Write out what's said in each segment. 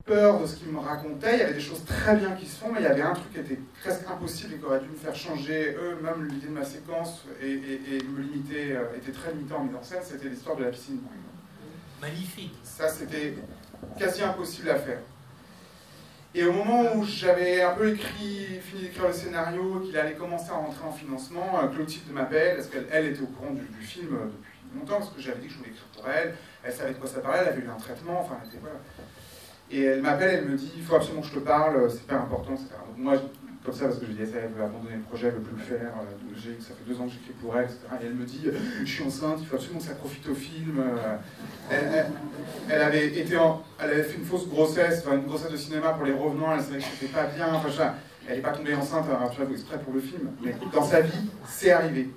peur de ce qu'il me racontait. Il y avait des choses très bien qui se font, mais il y avait un truc qui était presque impossible et qui aurait dû me faire changer eux-mêmes l'idée de ma séquence et me limiter, était très limité en mise en scène. C'était l'histoire de la piscine, par exemple. Magnifique. Ça, c'était quasi impossible à faire. Et au moment où j'avais un peu fini d'écrire le scénario, qu'il allait commencer à rentrer en financement, Clotilde m'appelle, parce qu'elle était au courant du film depuis longtemps, parce que j'avais dit que je voulais écrire pour elle, elle savait de quoi ça parlait, elle avait eu un traitement, enfin, elle était, voilà. Et elle m'appelle, elle me dit, il faut absolument que je te parle, c'est hyper important, etc. Donc moi, comme ça, parce que je disais, ça, elle veut abandonner le projet, elle veut plus le faire, ça fait 2 ans que j'écris pour elle, etc. Et elle me dit, je suis enceinte, il faut absolument que ça profite au film. Elle avait fait une fausse grossesse, enfin, une grossesse de cinéma pour Les Revenants, elle savait que c'était pas bien, enfin, elle n'est pas tombée enceinte, tu vois, exprès pour le film. Mais dans sa vie, c'est arrivé.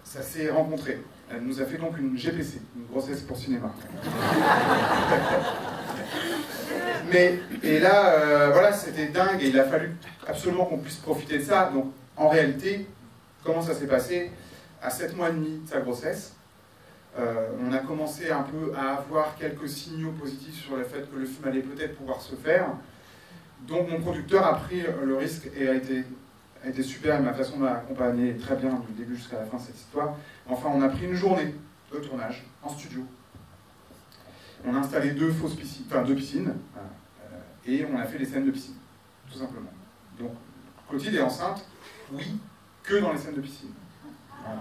Ça s'est rencontré. Elle nous a fait donc une GPC, une grossesse pour cinéma. Et là, voilà, c'était dingue et il a fallu absolument qu'on puisse profiter de ça. Donc, en réalité, comment ça s'est passé? À 7 mois et demi de sa grossesse, on a commencé un peu à avoir quelques signaux positifs sur le fait que le film allait peut-être pouvoir se faire. Donc, mon producteur a pris le risque et a été super. Ma façon de m'accompagner très bien du début jusqu'à la fin de cette histoire. Enfin, on a pris une journée de tournage en studio. On a installé 2 piscines, et on a fait les scènes de piscine, tout simplement. Donc, Clotilde est enceinte, oui, que dans les scènes de piscine. Voilà.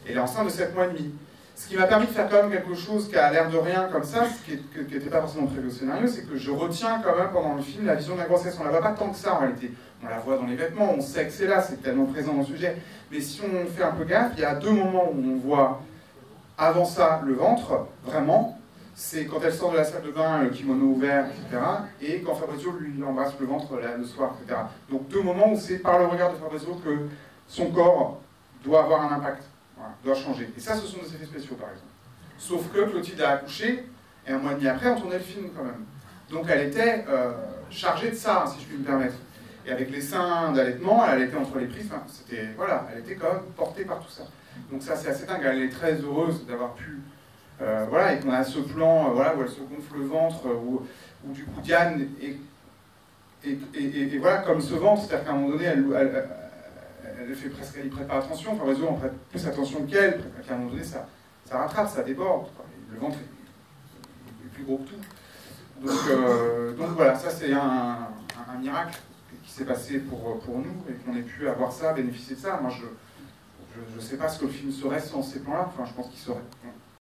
Et elle est enceinte de 7 mois et demi. Ce qui m'a permis de faire quand même quelque chose qui a l'air de rien comme ça, ce qui n'était pas forcément prévu au scénario, c'est que je retiens quand même pendant le film la vision de la grossesse. On ne la voit pas tant que ça en réalité. On la voit dans les vêtements, on sait que c'est là, c'est tellement présent dans le sujet. Mais si on fait un peu gaffe, il y a 2 moments où on voit avant ça le ventre, vraiment. C'est quand elle sort de la salle de bain, le kimono ouvert, etc. Et quand Fabrizio lui embrasse le ventre le soir, etc. Donc 2 moments où c'est par le regard de Fabrizio que son corps doit avoir un impact, voilà, doit changer. Et ça, ce sont des effets spéciaux, par exemple. Sauf que Clotilde a accouché, et 1 mois et demi après, on tournait le film quand même. Donc elle était chargée de ça, si je puis me permettre. Et avec les seins d'allaitement, elle était entre les prises, enfin, c'était, voilà, elle était quand même portée par tout ça. Donc ça, c'est assez dingue. Elle est très heureuse d'avoir pu... voilà, et qu'on a ce plan voilà, où elle se gonfle le ventre, où du coup Diane et voilà, comme ce ventre, c'est-à-dire qu'à un moment donné, elle fait presque, elle y prête pas attention, enfin Fabrizio en prête plus attention qu'elle, qu'à un moment donné, ça rattrape, ça déborde, quoi. Le ventre est plus gros que tout. Donc voilà, ça c'est un miracle qui s'est passé pour nous, et qu'on ait pu avoir ça, bénéficier de ça. Moi, je ne sais pas ce que le film serait sans ces plans-là, enfin je pense qu'il serait.